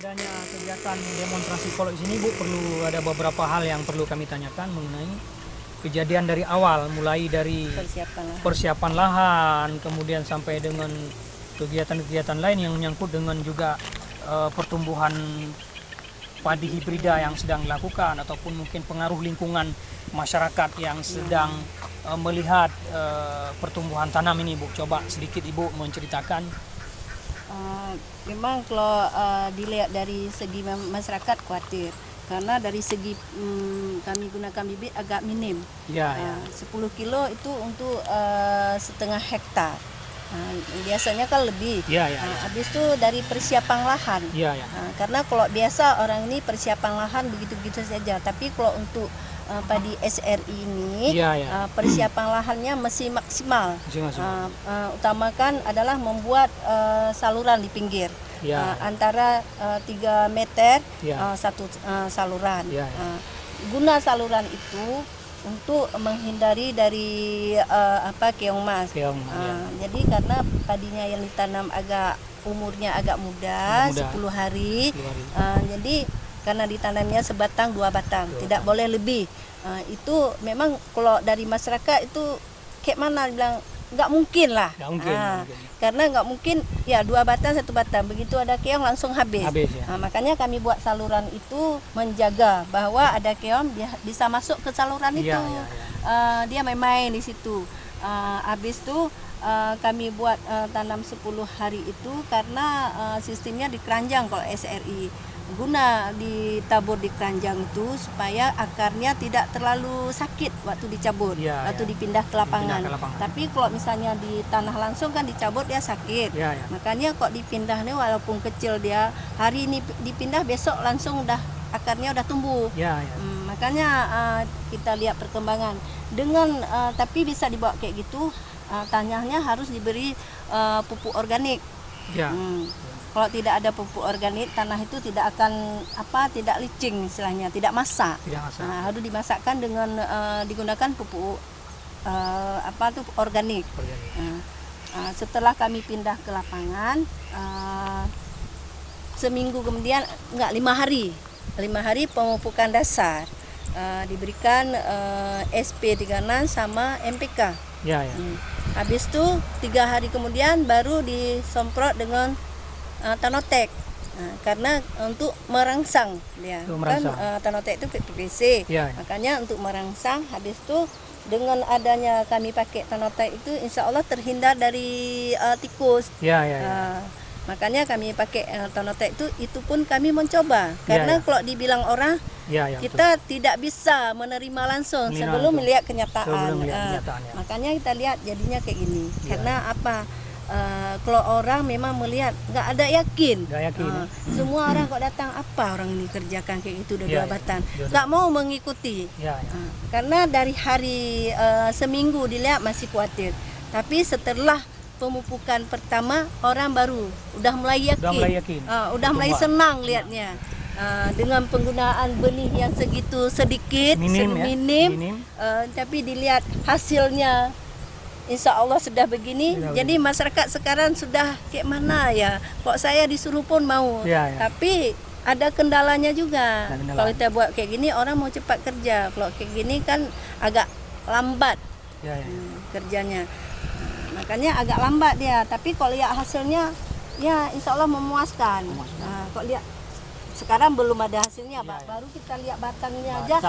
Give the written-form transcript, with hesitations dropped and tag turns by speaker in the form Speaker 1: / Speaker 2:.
Speaker 1: adanya kegiatan demonstrasi kolok di sini, Bu, perlu ada beberapa hal yang perlu kami tanyakan mengenai kejadian dari awal, mulai dari persiapan lahan, kemudian sampai dengan kegiatan-kegiatan lain yang menyangkut dengan juga pertumbuhan padi hibrida yang sedang dilakukan, ataupun mungkin pengaruh lingkungan masyarakat yang sedang melihat pertumbuhan tanam ini, Bu. Coba sedikit Ibu menceritakan.
Speaker 2: Memang kalau dilihat dari segi masyarakat khawatir, karena dari segi kami gunakan bibit agak minim. 10 kilo itu untuk setengah hektar. Biasanya kan lebih. Habis itu dari persiapan lahan. Karena kalau biasa orang ini persiapan lahan begitu-begitu saja, tapi kalau untuk padi SRI ini persiapan lahannya masih maksimal. Utamakan adalah membuat saluran di pinggir antara 3 meter satu saluran. Guna saluran itu untuk menghindari dari keong mas. Jadi karena padinya yang ditanam umurnya agak muda, 10 hari. Jadi karena ditanamnya sebatang 2 batang, tidak boleh lebih. Itu memang kalau dari masyarakat itu kayak mana bilang nggak mungkin lah. Karena nggak mungkin ya 2 batang 1 batang, begitu ada keong langsung habis. Makanya kami buat saluran itu menjaga bahwa ada keong bisa masuk ke saluran itu. Dia main-main di situ. Habis itu kami buat tanam 10 hari itu karena sistemnya di keranjang kalau SRI. Guna ditabur di keranjang itu supaya akarnya tidak terlalu sakit waktu dicabut, waktu dipindah ke lapangan. Tapi kalau misalnya di tanah langsung kan dicabut dia sakit. Makanya kok dipindah nih walaupun kecil dia, hari ini dipindah besok langsung akarnya udah tumbuh. Makanya kita lihat perkembangan dengan tapi bisa dibawa kayak gitu. Tanahnya harus diberi pupuk organik. Kalau tidak ada pupuk organik, tanah itu tidak akan tidak licin istilahnya, tidak masak. Harus dimasakkan dengan digunakan pupuk organik. Setelah kami pindah ke lapangan, seminggu kemudian 5 hari pemupukan dasar diberikan SP36 sama MPK. Habis itu 3 hari kemudian baru disemprot dengan Tanotek, karena untuk merangsang dia kan Tanotek itu PPC. Makanya untuk merangsang. Habis itu dengan adanya kami pakai Tanotek itu insya Allah terhindar dari tikus. Makanya kami pakai Tanotek itu pun kami mencoba karena kalau dibilang orang kita tidak bisa menerima langsung sebelum melihat kenyataan. Makanya kita lihat jadinya kayak gini. Karena apa? Kalau orang memang melihat nggak ada yakin. Semua orang kok datang apa orang ini kerjakan kayak itu udah 2 batang, nggak mau mengikuti. Karena dari hari seminggu dilihat masih khawatir, tapi setelah pemupukan pertama orang baru udah mulai yakin, udah mulai senang lihatnya. Dengan penggunaan benih yang segitu sedikit, minim. Tapi dilihat hasilnya insya Allah sudah begini. Jadi masyarakat sekarang sudah kayak mana ya, kok saya disuruh pun mau. Tapi ada kendalanya juga. Kalau kita buat kayak gini orang mau cepat kerja, kalau kayak gini kan agak lambat kerjanya. Makanya agak lambat dia. Tapi kalau lihat hasilnya ya insya Allah memuaskan. Kok lihat sekarang belum ada hasilnya, baru kita lihat batangnya aja.